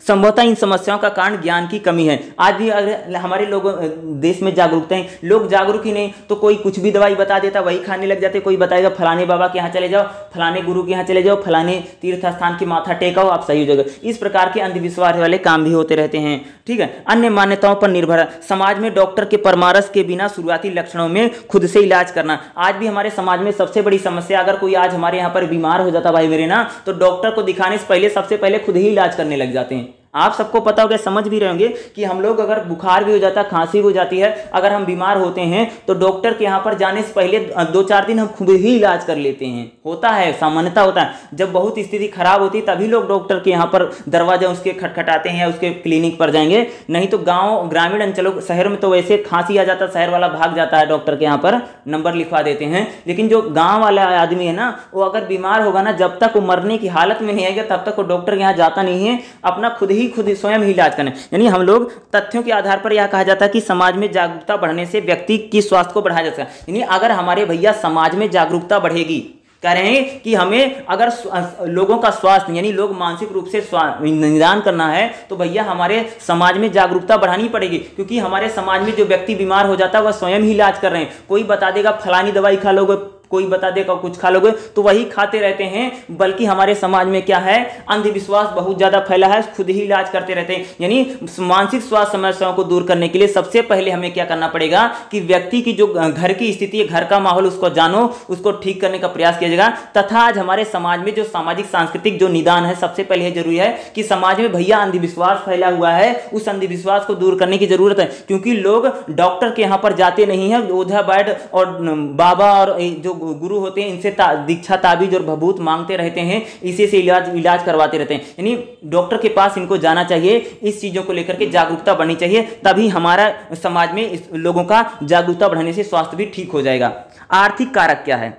संभवतः इन समस्याओं का कारण ज्ञान की कमी है। आज भी अगर हमारे लोग देश में जागरूकता है, लोग जागरूक ही नहीं, तो कोई कुछ भी दवाई बता देता वही खाने लग जाते। कोई बताएगा फलाने बाबा के यहाँ चले जाओ, फलाने गुरु के यहाँ चले जाओ, फलाने तीर्थ स्थान की माथा टेकाओ, आप सही हो जाओगे। इस प्रकार के अंधविश्वास वाले काम भी होते रहते हैं। ठीक है, अन्य मान्यताओं पर निर्भर है। समाज में डॉक्टर के परामर्श के बिना शुरुआती लक्षणों में खुद से इलाज करना, आज भी हमारे समाज में सबसे बड़ी समस्या। अगर कोई आज हमारे यहाँ पर बीमार हो जाता भाई मेरे ना, तो डॉक्टर को दिखाने से पहले सबसे पहले खुद ही इलाज करने लग जाते हैं। आप सबको पता होगा, समझ भी रहे होंगे कि हम लोग अगर बुखार भी हो जाता है, खांसी भी हो जाती है, अगर हम बीमार होते हैं तो डॉक्टर के यहाँ पर जाने से पहले 2-4 दिन हम खुद ही इलाज कर लेते हैं। होता है, सामान्यता होता है। जब बहुत स्थिति खराब होती है तभी लोग डॉक्टर के यहाँ पर दरवाजा उसके खटखटाते हैं या उसके क्लिनिक पर जाएंगे, नहीं तो गाँव ग्रामीण अंचलों शहर में तो वैसे खांसी आ जाता है, शहर वाला भाग जाता है डॉक्टर के यहाँ पर, नंबर लिखवा देते हैं। लेकिन जो गाँव वाला आदमी है ना, वो अगर बीमार होगा ना, जब तक वो मरने की हालत में नहीं आएगा तब तक वो डॉक्टर के यहाँ जाता नहीं है, अपना खुद स्वयं ही इलाज करना। यानी हम लोग तथ्यों के आधार पर यह कहा जाता है कि समाज में जागरूकता बढ़ने से व्यक्ति की स्वास्थ्य को बढ़ाया जा सकता है। यानी अगर हमारे भैया समाज में जागरूकता बढ़ेगी, कह रहे हैं कि हमें अगर लोगों का स्वास्थ्य, यानी लोग मानसिक रूप से निदान करना है, तो भैया हमारे समाज में जागरूकता बढ़ानी पड़ेगी। क्योंकि हमारे समाज में जो व्यक्ति बीमार हो जाता है वह स्वयं ही इलाज कर रहे हैं। कोई बता देगा फलानी दवाई खा लोगे, कोई बता देगा कुछ खा लोगे, तो वही खाते रहते हैं। बल्कि हमारे समाज में क्या है, अंधविश्वास बहुत ज्यादा फैला है, खुद ही इलाज करते रहते हैं। यानी मानसिक स्वास्थ्य समस्याओं को दूर करने के लिए सबसे पहले हमें क्या करना पड़ेगा कि व्यक्ति की जो घर की स्थिति है, घर का माहौल, उसको जानो, उसको ठीक करने का प्रयास किया जाएगा। तथा आज हमारे समाज में जो सामाजिक सांस्कृतिक जो निदान है, सबसे पहले जरूरी है कि समाज में भैया अंधविश्वास फैला हुआ है, उस अंधविश्वास को दूर करने की जरूरत है। क्योंकि लोग डॉक्टर के यहाँ पर जाते नहीं है, ओझा वैद्य और बाबा और जो गुरु होते हैं इनसे दीक्षा ताबीज और भभूत मांगते रहते हैं, इसी से इलाज करवाते रहते हैं। यानी डॉक्टर के पास इनको जाना चाहिए, इस चीजों को लेकर के जागरूकता बढ़नी चाहिए, तभी हमारा समाज में इस लोगों का जागरूकता बढ़ने से स्वास्थ्य भी ठीक हो जाएगा। आर्थिक कारक क्या है?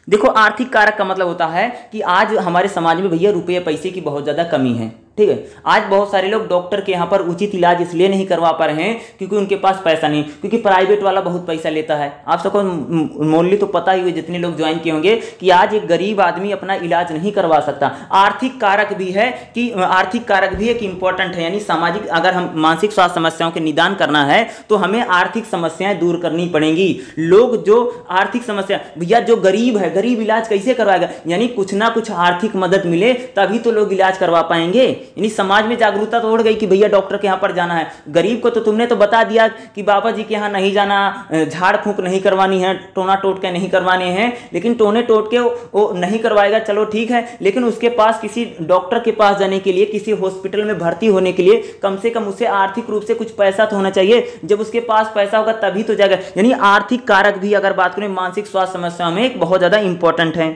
देखो, आर्थिक कारक का मतलब होता है कि आज हमारे समाज में भैया रुपये पैसे की बहुत ज्यादा कमी है। ठीक है, आज बहुत सारे लोग डॉक्टर के यहाँ पर उचित इलाज इसलिए नहीं करवा पा रहे हैं क्योंकि उनके पास पैसा नहीं, क्योंकि प्राइवेट वाला बहुत पैसा लेता है। आप सबको मोस्टली तो पता ही है, जितने लोग ज्वाइन किए होंगे, कि आज एक गरीब आदमी अपना इलाज नहीं करवा सकता। आर्थिक कारक भी है कि आर्थिक कारक भी एक इंपॉर्टेंट है। यानी सामाजिक, अगर हम मानसिक स्वास्थ्य समस्याओं के निदान करना है तो हमें आर्थिक समस्याएं दूर करनी पड़ेंगी। लोग जो आर्थिक समस्या, भैया जो गरीब है, गरीब इलाज कैसे करवाएगा? यानी कुछ ना कुछ आर्थिक मदद मिले तभी तो लोग इलाज करवा पाएंगे। यानी समाज में जागरूकता तो हो गई कि भैया डॉक्टर के यहाँ पर जाना है। गरीब को तो तुमने तो बता दिया कि बाबा जी के यहाँ नहीं जाना, झाड़ फूंक नहीं करवानी है, टोना टोटके नहीं करवाने हैं। लेकिन टोने टोटके वो नहीं करवाएगा, चलो ठीक है, लेकिन उसके पास किसी डॉक्टर के पास जाने के लिए, किसी हॉस्पिटल में भर्ती होने के लिए कम से कम उसे आर्थिक रूप से कुछ पैसा तो होना चाहिए। जब उसके पास पैसा होगा तभी तो जाएगा। यानी आर्थिक कारक भी अगर बात करें मानसिक स्वास्थ्य समस्या में एक बहुत ज्यादा इंपॉर्टेंट है।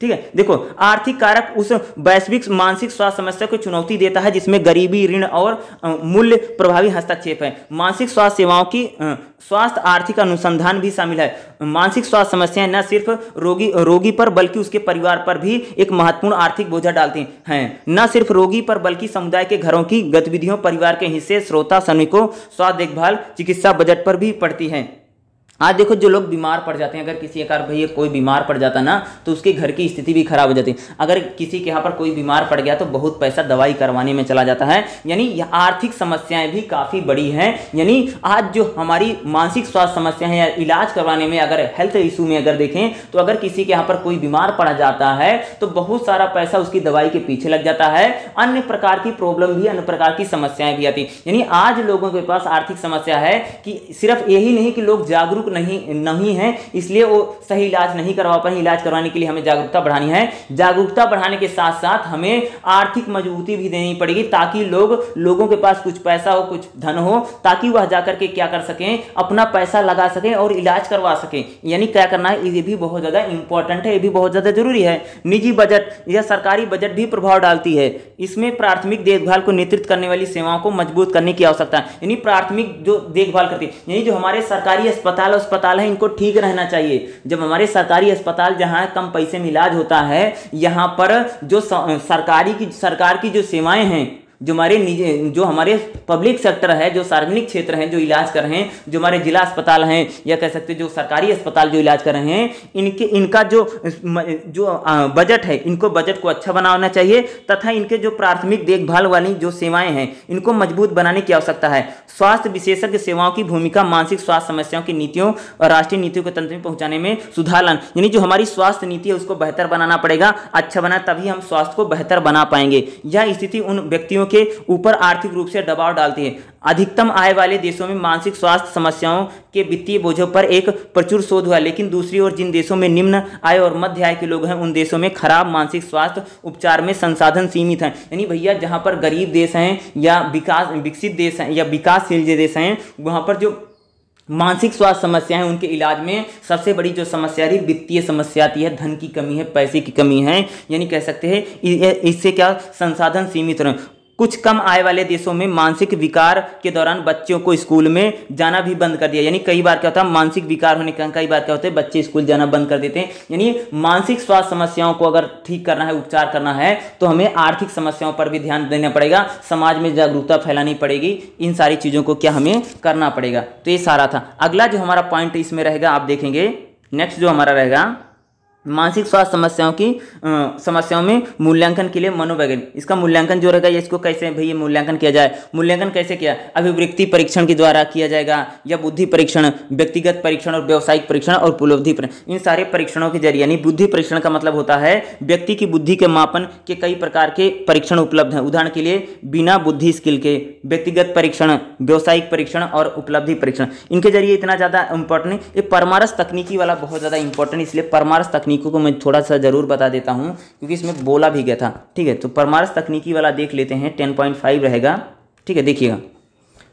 ठीक है, देखो, आर्थिक कारक उस वैश्विक मानसिक स्वास्थ्य समस्या को चुनौती देता है जिसमें गरीबी, ऋण और मूल्य प्रभावी हस्तक्षेप है। मानसिक स्वास्थ्य सेवाओं की स्वास्थ्य आर्थिक अनुसंधान भी शामिल है। मानसिक स्वास्थ्य समस्याएं न सिर्फ रोगी पर बल्कि उसके परिवार पर भी एक महत्वपूर्ण आर्थिक बोझा डालती हैं। न सिर्फ रोगी पर बल्कि समुदाय के घरों की गतिविधियों, परिवार के हिस्से, श्रोता, श्रमिकों, स्वास्थ्य देखभाल, चिकित्सा बजट पर भी पड़ती है। आज देखो जो लोग बीमार पड़ जाते हैं, अगर किसी एक भैया कोई बीमार पड़ जाता ना तो उसके घर की स्थिति भी खराब हो जाती है। अगर किसी के यहाँ पर कोई बीमार पड़ गया तो बहुत पैसा दवाई करवाने में चला जाता है, यानी आर्थिक समस्याएं भी काफ़ी बड़ी हैं। यानी आज जो हमारी मानसिक स्वास्थ्य समस्या है या इलाज करवाने में, अगर हेल्थ इशू में अगर देखें तो अगर किसी के यहाँ पर कोई बीमार पड़ जाता है तो बहुत सारा पैसा उसकी दवाई के पीछे लग जाता है, अन्य प्रकार की प्रॉब्लम भी, अन्य प्रकार की समस्याएं भी आती। यानी आज लोगों के पास आर्थिक समस्या है कि सिर्फ यही नहीं कि लोग जागरूक नहीं है इसलिए वो सही इलाज नहीं करवा पाए। इलाज करवाने के लिए हमें जागरूकता बढ़ानी है, जागरूकता बढ़ाने के साथ साथ हमें आर्थिक मजबूती भी देनी पड़ेगी ताकि लोगों के पास कुछ पैसा हो, कुछ धन हो, ताकि वह जाकर के क्या कर सकें, अपना पैसा लगा सकें और इलाज करवा सकें। यानी क्या करना है, ये भी बहुत ज्यादा इंपॉर्टेंट है, ये भी बहुत ज्यादा जरूरी है। निजी बजट या सरकारी बजट भी प्रभाव डालती है। इसमें प्राथमिक देखभाल को नेतृत्व करने वाली सेवाओं को मजबूत करने की आवश्यकता है। यानी प्राथमिक जो देखभाल करती है, यानी जो हमारे सरकारी अस्पताल है इनको ठीक रहना चाहिए। जब हमारे सरकारी अस्पताल जहां कम पैसे में इलाज होता है, यहां पर जो सरकार की जो सेवाएं हैं, जो हमारे पब्लिक सेक्टर है, जो सार्वजनिक क्षेत्र हैं जो इलाज कर रहे हैं, जो हमारे जिला अस्पताल हैं या कह सकते हैं जो सरकारी अस्पताल जो इलाज कर रहे हैं, इनका जो बजट है, इनको बजट को अच्छा बनाना चाहिए तथा इनके जो प्राथमिक देखभाल वाली जो सेवाएं हैं इनको मजबूत बनाने की आवश्यकता है। स्वास्थ्य विशेषज्ञ सेवाओं की भूमिका मानसिक स्वास्थ्य समस्याओं की नीतियों और राष्ट्रीय नीतियों के तंत्र में पहुंचाने में सुधार लाना, यानी जो हमारी स्वास्थ्य नीति है उसको बेहतर बनाना पड़ेगा, अच्छा बना तभी हम स्वास्थ्य को बेहतर बना पाएंगे। यह स्थिति उन व्यक्तियों के ऊपर आर्थिक रूप से दबाव डालती है। अधिकतम आय वाले देशों में मानसिक स्वास्थ्य समस्याओं के वित्तीय बोझों पर एक प्रचुर शोध हुआ, लेकिन दूसरी ओर जिन देशों में निम्न आय और मध्य आय के लोग हैं उन देशों में खराब मानसिक स्वास्थ्य उपचार में संसाधन सीमित हैं। यानी भैया जहां पर गरीब देश हैं या विकसित देश हैं या विकासशील देश हैं, वहां पर जो मानसिक स्वास्थ्य समस्या है उनके इलाज में सबसे बड़ी जो समस्या रही वित्तीय समस्या आती है, धन की कमी है, पैसे की कमी है। यानी कह सकते हैं इससे क्या संसाधन सीमित रहे। कुछ कम आय वाले देशों में मानसिक विकार के दौरान बच्चों को स्कूल में जाना भी बंद कर दिया। यानी कई बार क्या होता है, मानसिक विकार होने के कई बार क्या होता है, बच्चे स्कूल जाना बंद कर देते हैं। यानी मानसिक स्वास्थ्य समस्याओं को अगर ठीक करना है, उपचार करना है, तो हमें आर्थिक समस्याओं पर भी ध्यान देना पड़ेगा, समाज में जागरूकता फैलानी पड़ेगी, इन सारी चीज़ों को क्या हमें करना पड़ेगा। तो ये सारा था। अगला जो हमारा पॉइंट इसमें रहेगा, आप देखेंगे नेक्स्ट जो हमारा रहेगा, मानसिक स्वास्थ्य समस्याओं में मूल्यांकन के लिए मनोवैज्ञानिक, इसका मूल्यांकन जो रहेगा, इसको कैसे भैया मूल्यांकन किया जाए, मूल्यांकन कैसे किया, अभिव्यक्ति परीक्षण के द्वारा किया जाएगा या बुद्धि परीक्षण, व्यक्तिगत परीक्षण और व्यावसायिक परीक्षण और उपलब्धि परीक्षण, इन सारे परीक्षणों के जरिए। यानी बुद्धि परीक्षण का मतलब होता है व्यक्ति की बुद्धि के मापन के कई प्रकार के परीक्षण उपलब्ध हैं। उदाहरण के लिए बिना बुद्धि स्किल के व्यक्तिगत परीक्षण, व्यावसायिक परीक्षण और उपलब्धि परीक्षण, इनके जरिए इतना ज़्यादा इंपॉर्टेंट नहीं। ये परामर्श तकनीकी वाला बहुत ज़्यादा इंपॉर्टेंट, इसलिए परामर्श तकनीकों को मैं थोड़ा सा जरूर बता देता हूं क्योंकि इसमें बोला भी गया था। ठीक है, तो परामर्श तकनीकी वाला देख लेते हैं, 10.5 रहेगा। ठीक है, देखिएगा,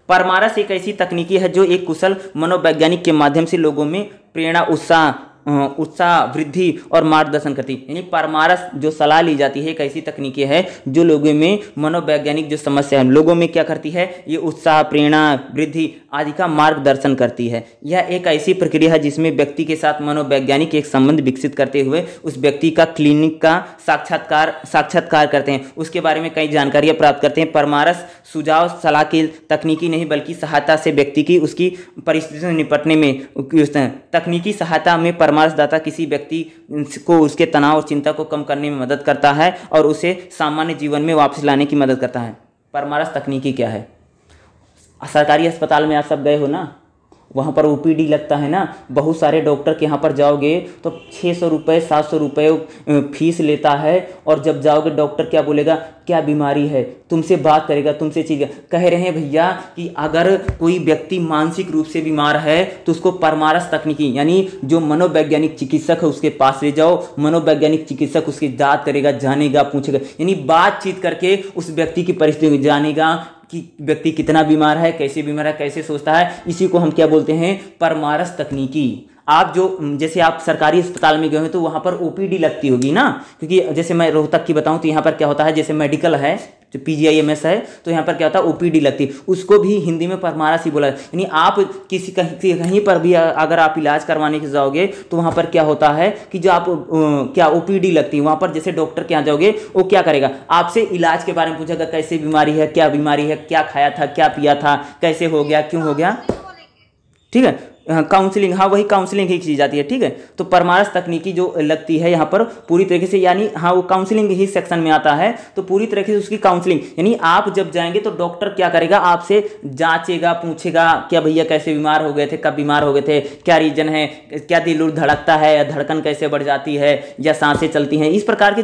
परामर्श एक ऐसी तकनीकी है जो एक कुशल मनोवैज्ञानिक के माध्यम से लोगों में प्रेरणा, उत्साह वृद्धि और मार्गदर्शन करती है। यानी परामर्श जो सलाह ली जाती है एक ऐसी तकनीकी है जो लोगों में मनोवैज्ञानिक जो समस्या है लोगों में क्या करती है, ये उत्साह, प्रेरणा, वृद्धि आदि का मार्गदर्शन करती है। यह एक ऐसी प्रक्रिया है जिसमें व्यक्ति के साथ मनोवैज्ञानिक एक संबंध विकसित करते हुए उस व्यक्ति का क्लिनिक का साक्षात्कार करते हैं, उसके बारे में कई जानकारियां प्राप्त करते हैं। परामर्श सुझाव सलाह की तकनीकी नहीं बल्कि सहायता से व्यक्ति की उसकी परिस्थितियों से निपटने में तकनीकी सहायता में परामर्शदाता किसी व्यक्ति को उसके तनाव और चिंता को कम करने में मदद करता है और उसे सामान्य जीवन में वापस लाने की मदद करता है। परामर्श तकनीकी क्या है? सरकारी अस्पताल में आप सब गए हो ना, वहाँ पर ओपीडी लगता है ना, बहुत सारे डॉक्टर के यहाँ पर जाओगे तो 600 रुपये 700 रुपये फीस लेता है और जब जाओगे डॉक्टर क्या बोलेगा, क्या बीमारी है, तुमसे बात करेगा, तुमसे चीज़ कह रहे हैं भैया कि अगर कोई व्यक्ति मानसिक रूप से बीमार है तो उसको परामर्श तकनीकी यानी जो मनोवैज्ञानिक चिकित्सक है उसके पास ले जाओ, मनोवैज्ञानिक चिकित्सक उसकी जांच करेगा, जानेगा, पूछेगा, यानी बातचीत करके उस व्यक्ति की परिस्थिति जानेगा कि व्यक्ति कितना बीमार है, कैसे बीमार है, कैसे सोचता है। इसी को हम क्या बोलते हैं, परामर्श तकनीकी। आप जो जैसे आप सरकारी अस्पताल में गए हो तो वहाँ पर ओपीडी लगती होगी ना, क्योंकि जैसे मैं रोहतक की बताऊँ तो यहाँ पर क्या होता है, जैसे मेडिकल है जो PGIMS है तो यहाँ पर क्या होता है ओपीडी लगती है, उसको भी हिंदी में परामर्श ही बोला। यानी आप कहीं पर भी अगर आप इलाज करवाने के जाओगे तो वहाँ पर क्या होता है कि जो आप क्या ओपीडी लगती है, वहाँ पर जैसे डॉक्टर के यहाँ जाओगे वो क्या करेगा, आपसे इलाज के बारे में पूछेगा, कैसे बीमारी है, क्या बीमारी है, क्या खाया था, क्या पिया था, कैसे हो गया, क्यों हो गया। ठीक है, काउंसलिंग, हाँ वही काउंसलिंग ही की जाती है, ठीक है। तो परामर्श तकनीकी जो लगती है यहाँ पर पूरी तरीके से, यानी हाँ वो काउंसलिंग ही सेक्शन में आता है, तो पूरी तरीके से उसकी काउंसलिंग, यानी आप जब जाएंगे तो डॉक्टर क्या करेगा, आपसे जांचेगा, पूछेगा क्या भैया कैसे बीमार हो गए थे, कब बीमार हो गए थे, क्या रीजन है, क्या दिल उल धड़कता है या धड़कन कैसे बढ़ जाती है या सांसें चलती हैं, इस प्रकार की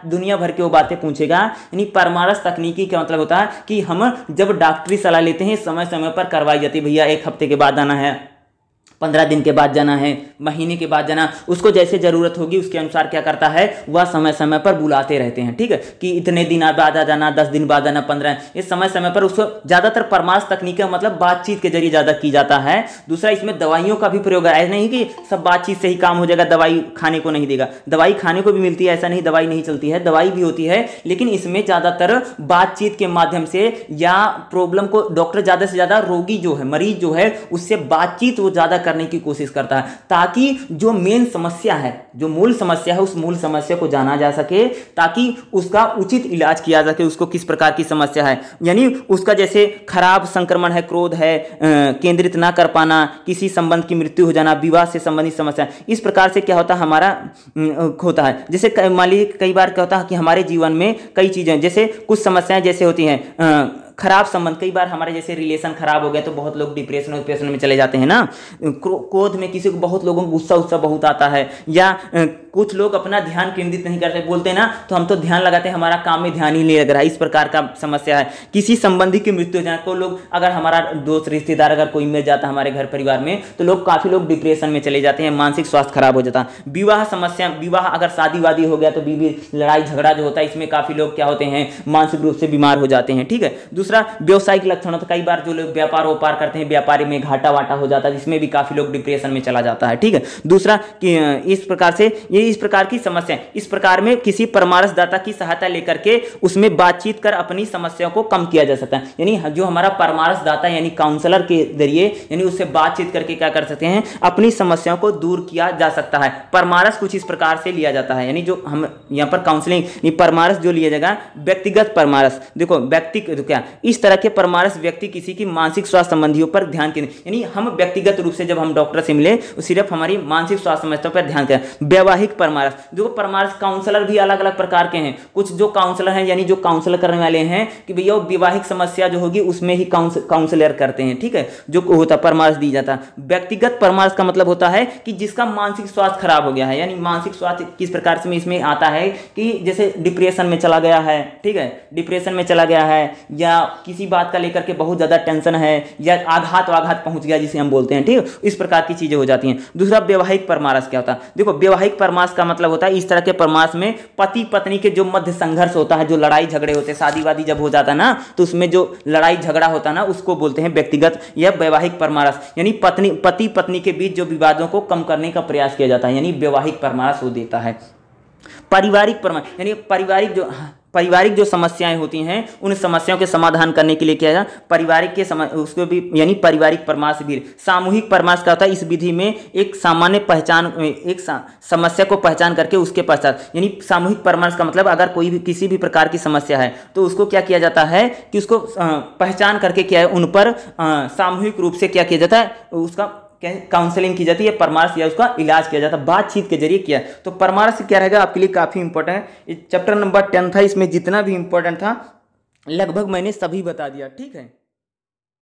दुनिया भर की वो बातें पूछेगा। यानी परामर्श तकनीकी का मतलब होता है कि हम जब डॉक्टरी सलाह लेते हैं समय समय पर करवाई जाती है, भैया 1 हफ्ते के बाद आना है, 15 दिन के बाद जाना है, महीने के बाद जाना, उसको जैसे ज़रूरत होगी उसके अनुसार क्या करता है वह समय समय पर बुलाते रहते हैं, ठीक है, कि इतने दिन बाद आ जाना, 10 दिन बाद आना, 15, ये समय समय पर उसको ज़्यादातर परामर्श तकनीक का मतलब बातचीत के जरिए ज़्यादा की जाता है। दूसरा इसमें दवाइयों का भी प्रयोग है, ऐसा नहीं कि सब बातचीत से ही काम हो जाएगा, दवाई खाने को नहीं देगा, दवाई खाने को भी मिलती है, ऐसा नहीं दवाई नहीं चलती है, दवाई भी होती है, लेकिन इसमें ज़्यादातर बातचीत के माध्यम से या प्रॉब्लम को डॉक्टर ज़्यादा से ज़्यादा रोगी जो है, मरीज जो है, उससे बातचीत वो ज़्यादा करने की कोशिश करता है, ताकि जो मेन समस्या है, जो मूल समस्या है, उस मूल समस्या को जाना जा सके, ताकि उसका उचित इलाज किया जा सके, उसको किस प्रकार की समस्या है, यानी उसका जैसे खराब संक्रमण है, क्रोध है, केंद्रित ना कर पाना, किसी संबंध की मृत्यु हो जाना, विवाह से संबंधित समस्या, इस प्रकार से क्या होता है हमारा होता है। जैसे मान लीजिए कई बार क्या होता है कि हमारे जीवन में कई चीजें, जैसे कुछ समस्याएं जैसे होती हैं, खराब संबंध, कई बार हमारे जैसे रिलेशन खराब हो गए तो बहुत लोग डिप्रेशन में चले जाते हैं ना, क्रोध में किसी को, बहुत लोगों को गुस्सा बहुत आता है, या कुछ लोग अपना ध्यान केंद्रित नहीं करते, बोलते हैं ना तो हम तो ध्यान लगाते हैं, हमारा काम में ध्यान ही नहीं लग रहा है, इस प्रकार का समस्या है। किसी संबंधी की मृत्यु हो जाए, को लोग, अगर हमारा दोस्त रिश्तेदार अगर कोई मिल जाता है हमारे घर परिवार में, तो लोग काफी लोग डिप्रेशन में चले जाते हैं, मानसिक स्वास्थ्य खराब हो जाता है। विवाह समस्या, विवाह अगर शादी वादी हो गया तो बीवी लड़ाई झगड़ा जो होता है, इसमें काफी लोग क्या होते हैं मानसिक रूप से बीमार हो जाते हैं, ठीक है। दूसरा व्यवसायिक लक्षण, तो कई बार जो लोग व्यापार व्यापार करते हैं, व्यापारी में घाटा वाटा हो जाता है, जिसमें भी काफी लोग डिप्रेशन में चला जाता है, ठीक है। दूसरा कि इस प्रकार से ये इस प्रकार की समस्या, इस प्रकार में किसी परामर्शदाता की सहायता लेकर के उसमें बातचीत कर अपनी समस्या को कम किया जा सकता है। यानी जो हमारा परामर्शदाता यानी काउंसलर के जरिए, यानी उससे बातचीत करके क्या कर सकते हैं, अपनी समस्याओं को दूर किया जा सकता है। परामर्श कुछ इस प्रकार से लिया जाता है, यानी जो हम यहाँ पर काउंसलिंग परामर्श जो लिया जाएगा, व्यक्तिगत परामर्श, देखो व्यक्ति तो क्या, इस तरह के परामर्श व्यक्ति किसी की मानसिक स्वास्थ्य संबंधियों पर ध्यान केंद्रित, यानी हम व्यक्तिगत रूप से जब हम डॉक्टर से मिले सिर्फ हमारी मानसिक स्वास्थ्य समस्या पर ध्यान करें। वैवाहिक परामर्श, जो परामर्श काउंसलर भी अलग अलग प्रकार के हैं, कुछ जो काउंसलर हैं यानी जो काउंसलर करने वाले हैं कि भैया वैवाहिक समस्या जो होगी उसमें ही काउंसलर करते हैं, ठीक है, जो होता परामर्श दी जाता है। व्यक्तिगत परामर्श का मतलब होता है कि जिसका मानसिक स्वास्थ्य खराब हो गया है, यानी मानसिक स्वास्थ्य किस प्रकार से इसमें आता है कि जैसे डिप्रेशन में चला गया है, ठीक है, डिप्रेशन में चला गया है, या किसी बात का लेकर के बहुत ज्यादा टेंशन है, या आघात पहुंच गया जिसे हम बोलते हैं, ठीक है, इस प्रकार की चीजें हो जाती हैं। दूसरा वैवाहिक परामर्श क्या होता है, देखो वैवाहिक परामर्श का मतलब होता है इस तरह के परामर्श में पति पत्नी के जो मध्य संघर्ष होता है, जो लड़ाई झगड़े होते हैं, शादी वादी जब हो जाता है ना, तो उसमें जो लड़ाई झगड़ा होता है ना, उसको बोलते हैं व्यक्तिगत या वैवाहिक परामर्श, यानी पति पत्नी के बीच जो विवादों को कम करने का प्रयास किया जाता है, यानी वैवाहिक परामर्श वो देता है। पारिवारिक परामर्श, यानी पारिवारिक जो समस्याएं होती हैं उन समस्याओं के समाधान करने के लिए क्या है, पारिवारिक के उसको भी, यानी पारिवारिक परामर्श भी। सामूहिक परामर्श का होता है, इस विधि में एक सामान्य पहचान, एक समस्या को पहचान करके उसके पश्चात, यानी सामूहिक परामर्श का मतलब अगर कोई भी किसी भी प्रकार की समस्या है तो उसको क्या किया जाता है कि उसको पहचान करके क्या है, उन पर सामूहिक रूप से क्या किया जाता है, उसका क्या काउंसलिंग की जाती है, परामर्श या उसका इलाज किया जाता है, बातचीत के जरिए किया। तो परामर्श क्या रहेगा आपके लिए काफी इंपॉर्टेंट है। चैप्टर नंबर 10 था, इसमें जितना भी इंपॉर्टेंट था लगभग मैंने सभी बता दिया, ठीक है।